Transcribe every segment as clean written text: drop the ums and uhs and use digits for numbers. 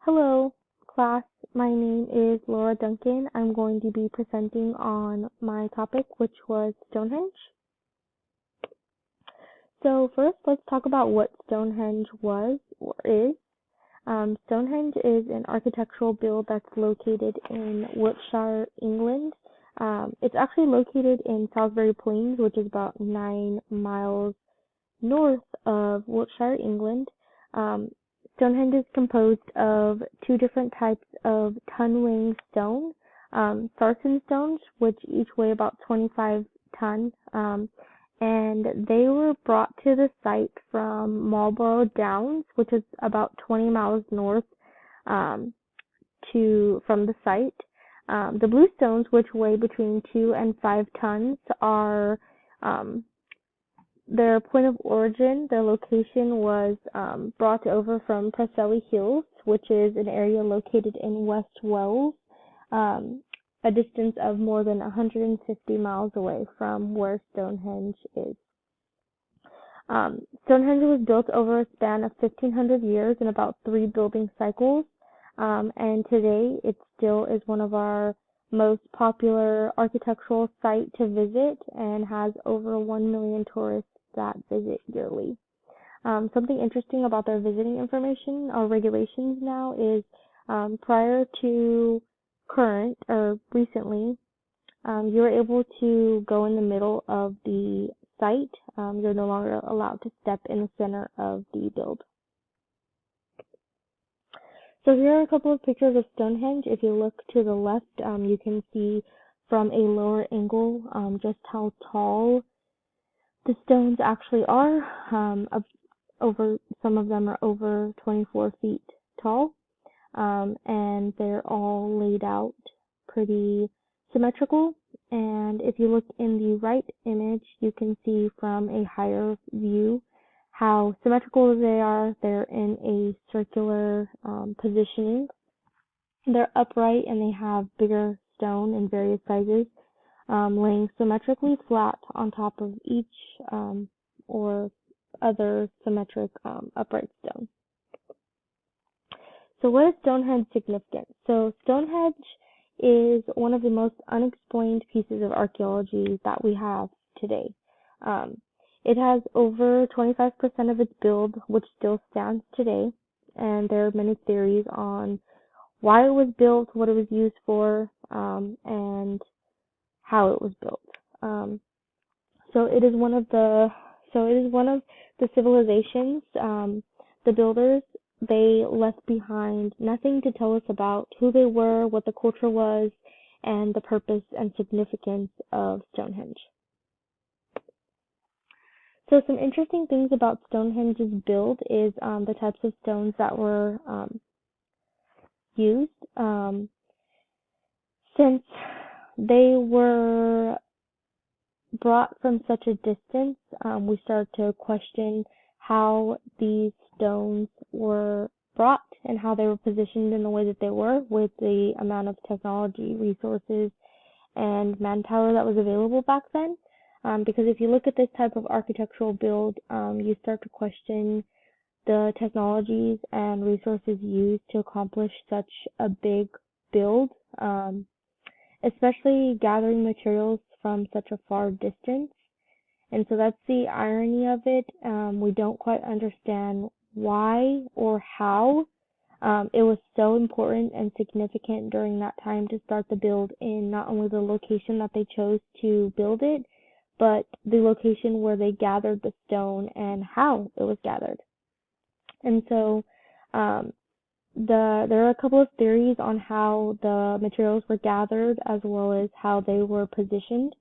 Hello, class. My name is Laura Duncan. I'm going to be presenting on my topic, which was Stonehenge. So first, let's talk about what Stonehenge was or is. Stonehenge is an architectural build that's located in Wiltshire, England. It's actually located in Salisbury Plains, which is about 9 miles north of Wiltshire, England. Stonehenge is composed of two different types of ton-weighing stone, sarsen stones, which each weigh about 25 tons, and they were brought to the site from Marlborough Downs, which is about 20 miles north from the site. The blue stones, which weigh between 2 and 5 tons, are their point of origin, their location was brought over from Preseli Hills, which is an area located in West Wales, a distance of more than 150 miles away from where Stonehenge is. Stonehenge was built over a span of 1,500 years in about 3 building cycles, and today it still is one of our most popular architectural site to visit and has over 1 million tourists that visit yearly. Something interesting about their visiting information or regulations now is prior to current or recently, you were able to go in the middle of the site. You're no longer allowed to step in the center of the build. So here are a couple of pictures of Stonehenge. If you look to the left, you can see from a lower angle just how tall the stones actually are. Some of them are over 24 feet tall, and they're all laid out pretty symmetrical. And if you look in the right image, you can see from a higher view how symmetrical they are. They're in a circular positioning. They're upright and they have bigger stone in various sizes, laying symmetrically flat on top of each or other symmetric upright stone. So what is Stonehenge significant? So Stonehenge is one of the most unexplained pieces of archaeology that we have today. It has over 25% of its build, which still stands today, and there are many theories on why it was built, what it was used for, and how it was built. So it is one of the civilizations. The builders, they left behind nothing to tell us about who they were, what the culture was, and the purpose and significance of Stonehenge. So some interesting things about Stonehenge's build is the types of stones that were used. Since they were brought from such a distance, we start to question how these stones were brought and how they were positioned in the way that they were with the amount of technology, resources, and manpower that was available back then. Because if you look at this type of architectural build, you start to question the technologies and resources used to accomplish such a big build, especially gathering materials from such a far distance. And so that's the irony of it. We don't quite understand why or how it was so important and significant during that time to start the build in not only the location that they chose to build it, but the location where they gathered the stone and how it was gathered. And so there are a couple of theories on how the materials were gathered as well as how they were positioned.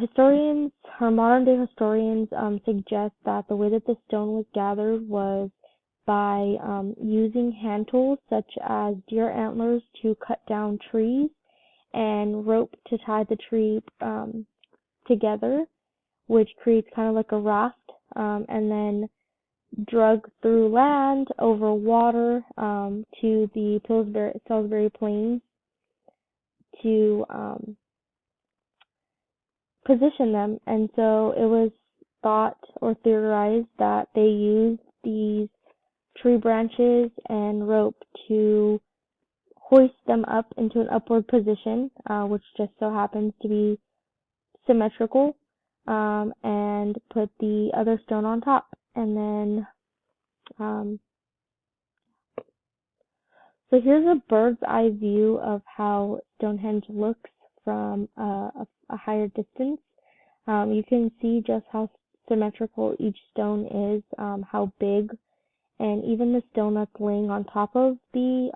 Historians, or modern day historians, suggest that the way that the stone was gathered was by using hand tools such as deer antlers to cut down trees and rope to tie the tree together, which creates kind of like a raft, and then drug through land over water to the Salisbury Plains to position them. And so it was thought or theorized that they used these tree branches and rope to hoist them up into an upward position, which just so happens to be symmetrical, and put the other stone on top. And then, so here's a bird's eye view of how Stonehenge looks from a higher distance. You can see just how symmetrical each stone is, how big, and even the stone that's laying on top of the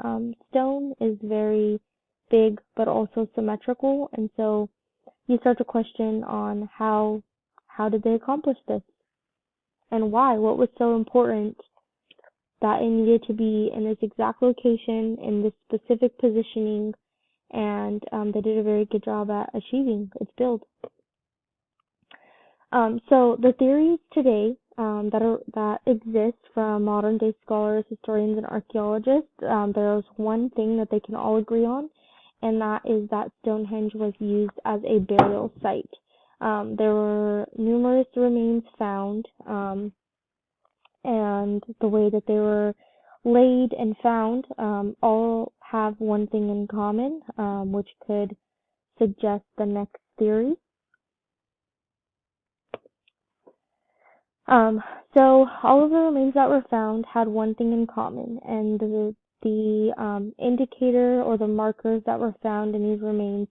stone is very big but also symmetrical. And so you start to question on how did they accomplish this and why? What was so important that it needed to be in this exact location, in this specific positioning, and they did a very good job at achieving its build. So the theories today that exist from modern day scholars, historians, and archaeologists, there's one thing that they can all agree on, and that is that Stonehenge was used as a burial site. There were numerous remains found, and the way that they were laid and found all have one thing in common, which could suggest the next theory. So all of the remains that were found had one thing in common, and the indicator or the markers that were found in these remains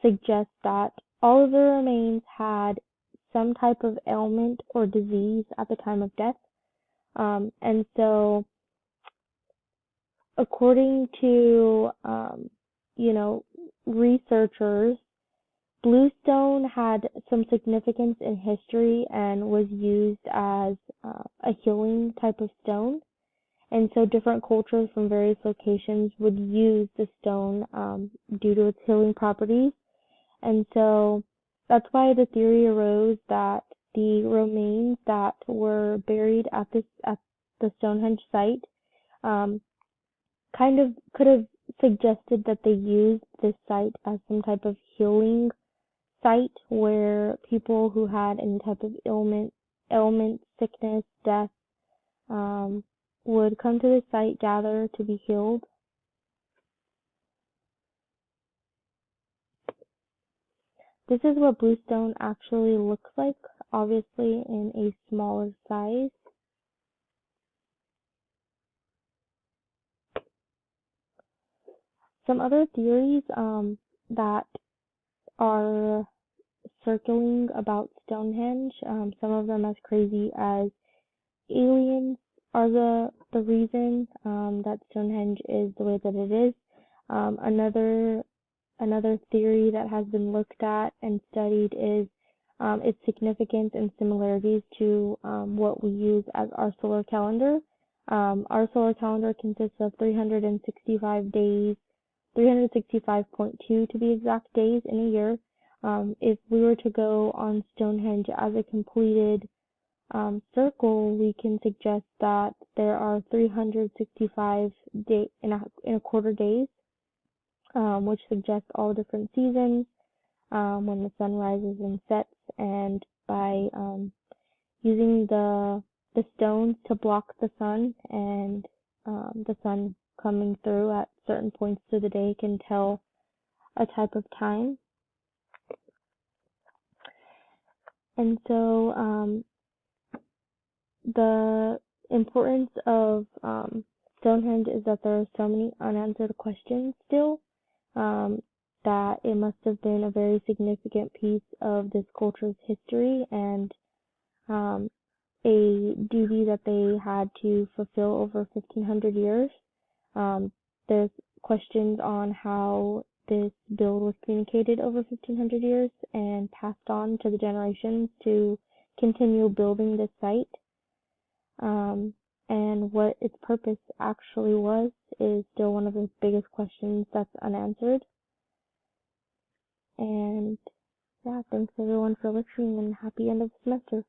suggest that all of the remains had some type of ailment or disease at the time of death. And so according to, researchers, bluestone had some significance in history and was used as a healing type of stone. And so different cultures from various locations would use the stone due to its healing properties. And so that's why the theory arose that the remains that were buried at the Stonehenge site kind of could have suggested that they used this site as some type of healing site where people who had any type of ailment, sickness, death, would come to the site, gather to be healed. This is what bluestone actually looks like, obviously in a smaller size. Some other theories that are circling about Stonehenge, some of them as crazy as aliens are the reason that Stonehenge is the way that it is. Another theory that has been looked at and studied is its significance and similarities to what we use as our solar calendar. Our solar calendar consists of 365 days, 365.2 to be exact days in a year. If we were to go on Stonehenge as a completed circle, we can suggest that there are 365 in a quarter days, which suggests all different seasons, when the sun rises and sets, and by using the stones to block the sun, and the sun coming through at certain points through the day can tell a type of time. And so the importance of Stonehenge is that there are so many unanswered questions still, that it must have been a very significant piece of this culture's history, and a duty that they had to fulfill over 1,500 years. There's questions on how this build was communicated over 1,500 years and passed on to the generations to continue building this site. And what its purpose actually was is still one of the biggest questions that's unanswered. And yeah, thanks everyone for listening, and happy end of the semester.